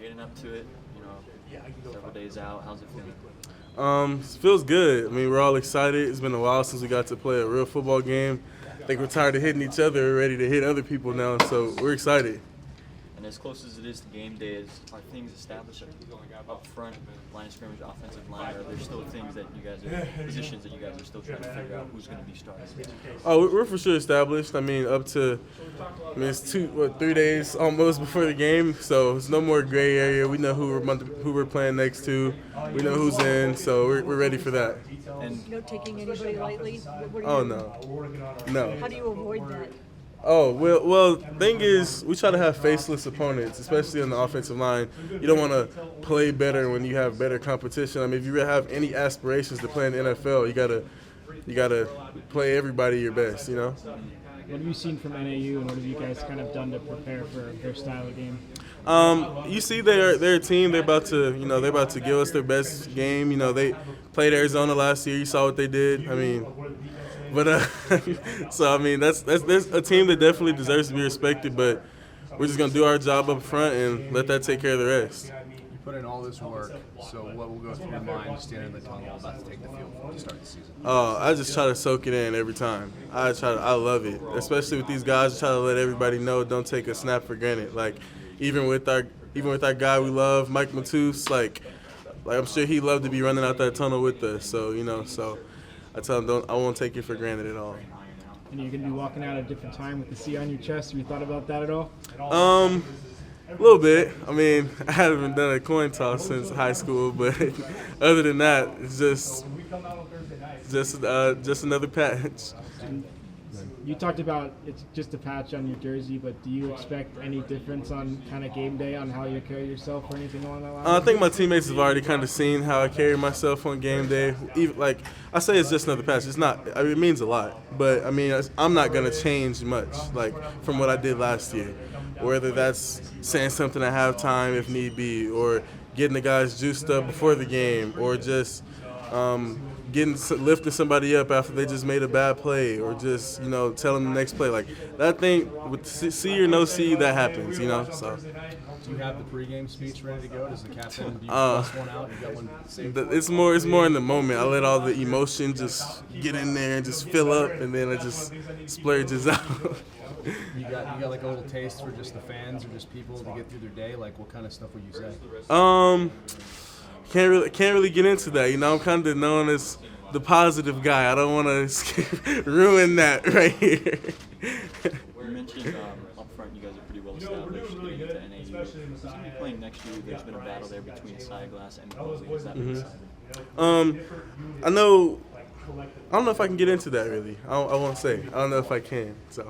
getting up to it, several days out. How's it feeling? It feels good. I mean, we're all excited. It's been a while since we got to play a real football game. I think we're tired of hitting each other. We're ready to hit other people now, so we're excited. And as close as it is to game day, are things established up front, line of scrimmage, offensive line, or are there still things that you guys positions that you guys are still trying to figure out who's going to be starting? Oh, we're for sure established. I mean, it's 3 days almost before the game, so there's no more gray area. We know who we're playing next to. We know who's in, so we're ready for that. And no taking anybody lightly? Oh, no. How do you avoid that? Oh, well, thing is, we try to have faceless opponents, especially on the offensive line. You don't want to play better when you have better competition. I mean, if you really have any aspirations to play in the NFL, you gotta play everybody your best, What have you seen from NAU, and what have you guys kind of done to prepare for their style of game? You see, they're a team. They're about to give us their best game. They played Arizona last year. You saw what they did. I mean. But so I mean that's a team that definitely deserves to be respected, but we're just gonna do our job up front and let that take care of the rest. You put in all this work, so what will go through your mind standing in the tunnel about to take the field to start the season? I just try to soak it in every time. I love it, especially with these guys. I try to let everybody know, don't take a snap for granted. Like even with our guy we love, Mike Matus, like I'm sure he'd love to be running out that tunnel with us. So so. I tell them, I won't take it for granted at all. And you're going to be walking out at a different time with the C on your chest. Have you thought about that at all? A little bit. I mean, I haven't done a coin toss since high school, but other than that, it's just another patch. You talked about it's just a patch on your jersey, but do you expect any difference on kind of game day on how you carry yourself or anything along that line? I think my teammates have already kind of seen how I carry myself on game day. Even, I say it's just another patch. It's not. I mean, it means a lot, but I mean, I'm not gonna change much from what I did last year. Whether that's saying something at halftime if need be, or getting the guys juiced up before the game, or just lifting somebody up after they just made a bad play, or just telling the next play. Like that thing with C or no C, that happens. So. Do you have the pregame speech ready to go? Does the captain bust one out? You got one saved? It's more in the moment. I let all the emotion just get in there and just fill up, and then it just splurges out. You got like a little taste for just the fans or just people to get through their day. Like what kind of stuff would you say? Can't really get into that. I'm kind of known as the positive guy. I don't want to ruin that right here. You mentioned up front, you guys are pretty well established getting into NAU. Who's going to be playing next year? There's been a battle there between Siglass and Colby. Is that exciting? I don't know if I can get into that really. I won't say. I don't know if I can. So.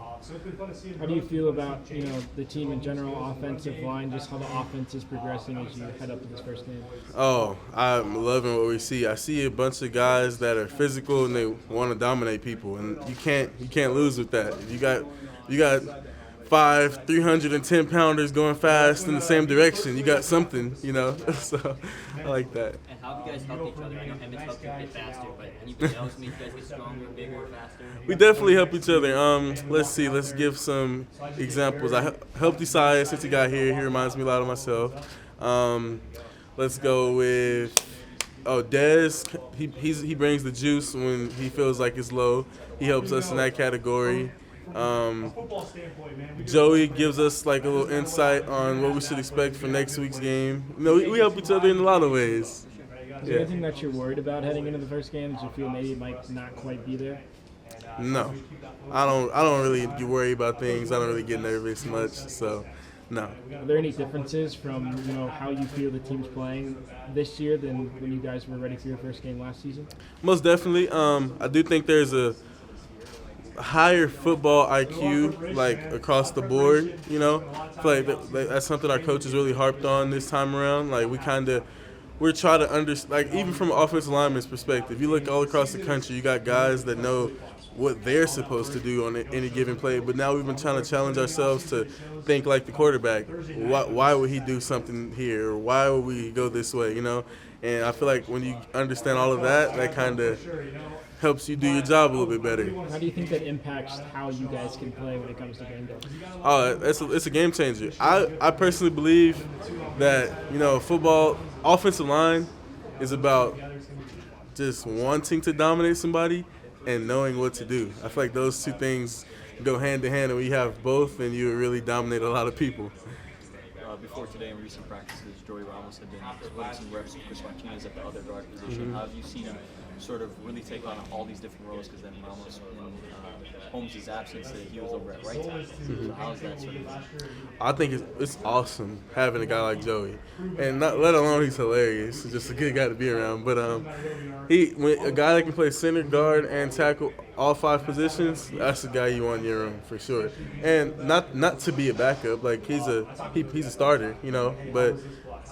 How do you feel about the team in general, offensive line, just how the offense is progressing as you head up to this first game? Oh, I'm loving what we see. I see a bunch of guys that are physical and they want to dominate people, and you can't lose with that. You got 5 310-pounders going fast in the same direction. You got something, So I like that. And how have you guys helped each other? I know Emmett's helped you get faster, but anybody else make you guys get stronger, bigger, faster? We definitely help each other. Let's see. Let's give some examples. I helped Isaiah since he got here. He reminds me a lot of myself. Let's go with Dez. He brings the juice when he feels like it's low. He helps us in that category. Joey gives us like a little insight on what we should expect for next week's game. We help each other in a lot of ways. Is there anything that you're worried about heading into the first game that you feel maybe it might not quite be there? No, I don't really worry about things. I don't really get nervous much. So, no. Are there any differences from how you feel the team's playing this year than when you guys were ready for your first game last season? Most definitely. I do think there's a higher football IQ, like across the board. I feel like that's something our coaches really harped on this time around. Like we're trying to understand, like even from an offensive lineman's perspective, you look all across the country, you got guys that know what they're supposed to do on any given play, but now we've been trying to challenge ourselves to think like the quarterback. Why would he do something here? Or why would we go this way? And I feel like when you understand all of that, that kind of helps you do your job a little bit better. How do you think that impacts how you guys can play when it comes to game day? It's a game changer. I personally believe that, football offensive line is about just wanting to dominate somebody and knowing what to do. I feel like those two things go hand in hand, and when you have both, then you really dominate a lot of people. Before today in recent practices, Joey Ramos had been splitting some reps with Chris Martinez at the other guard position. How have you seen him sort of really take on all these different roles? Because then Ramos, in Holmes' absence, he was over at right tackle. So how is that sort of? I think it's awesome having a guy like Joey, and not let alone he's hilarious. He's just a good guy to be around. But when a guy that can play center, guard, and tackle all 5 positions, that's the guy you want in your room for sure. And not to be a backup, like he's a starter, but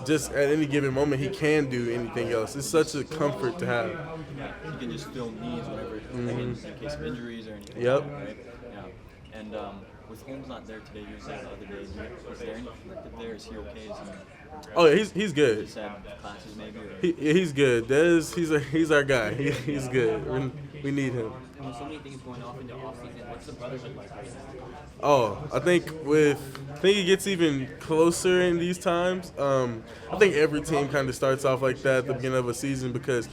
just at any given moment he can do anything else. It's such a comfort to have. He can just fill needs whenever, in case of injuries or anything. Yep. Right? Yeah. And with Holmes not there today, you were saying the other day, is there anything connected there? Is he okay? Is he? Oh, yeah, he's good. Just had classes maybe. He's good. He's our guy. He's good. We need him. With so many things going off in the offseason, what's the brotherhood like right now? Oh, I think it gets even closer in these times. I think every team kind of starts off like that at the beginning of a season because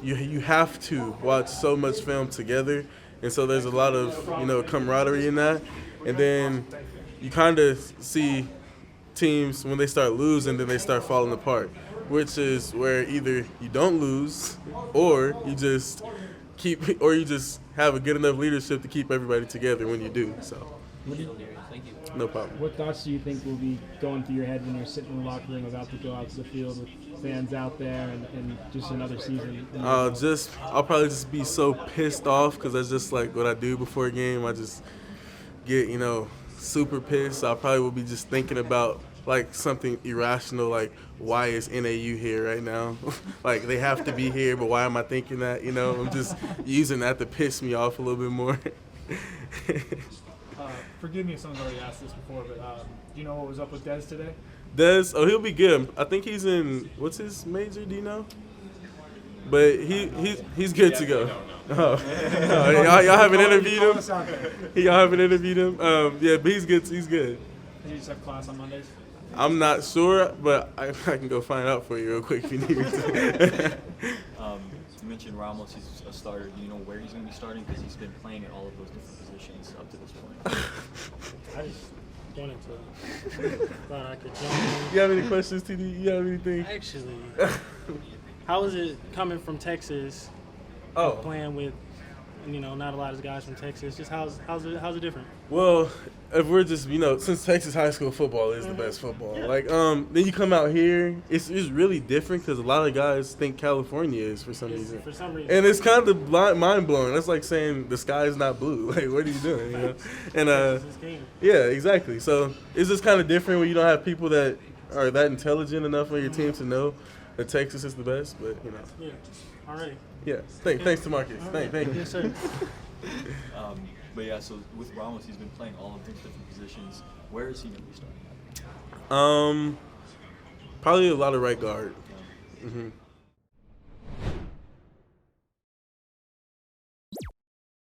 you have to watch so much film together, and so there's a lot of camaraderie in that. And then you kind of see teams when they start losing, then they start falling apart, which is where either you don't lose or you just have a good enough leadership to keep everybody together when you do. So. Thank you. No problem. What thoughts do you think will be going through your head when you're sitting in the locker room about to go out to the field with fans out there and just another season? I'll probably just be so pissed off because that's just like what I do before a game. I just get, super pissed. I probably will be just thinking about like something irrational, like why is NAU here right now? Like they have to be here, but why am I thinking that? I'm just using that to piss me off a little bit more. Forgive me if someone's already asked this before, but do you know what was up with Dez today? He'll be good. I think he's in, what's his major, do you know? But he's good to go. Oh. Y'all haven't interviewed him? Y'all haven't interviewed him? Yeah, but he's good. He's good. Did you just have class on Mondays? I'm not sure, but I can go find out for you real quick if you need me to. You mentioned Ramos, he's a starter. Do you know where he's going to be starting? Because he's been playing at all of those different positions up to this point. I just wanted to thought I could jump in. You have any questions, TD? You have anything? Actually, how is it coming from Texas, playing with, not a lot of guys from Texas? Just how's it different? Well, if we're just, since Texas high school football is the best football, then you come out here, it's really different because a lot of guys think California is for some reason. For some reason. And it's kind of mind blowing. That's like saying the sky is not blue. Like, what are you doing? And yeah, exactly. So it's just kind of different when you don't have people that are that intelligent enough on your team to know that Texas is the best. But Yeah. All right. Yeah. Thanks to Marcus. Right. Thank you. Yes, sir. But yeah, so with Ramos, he's been playing all of these different positions. Where is he going to be starting at? Probably a lot of right guard. Mm-hmm.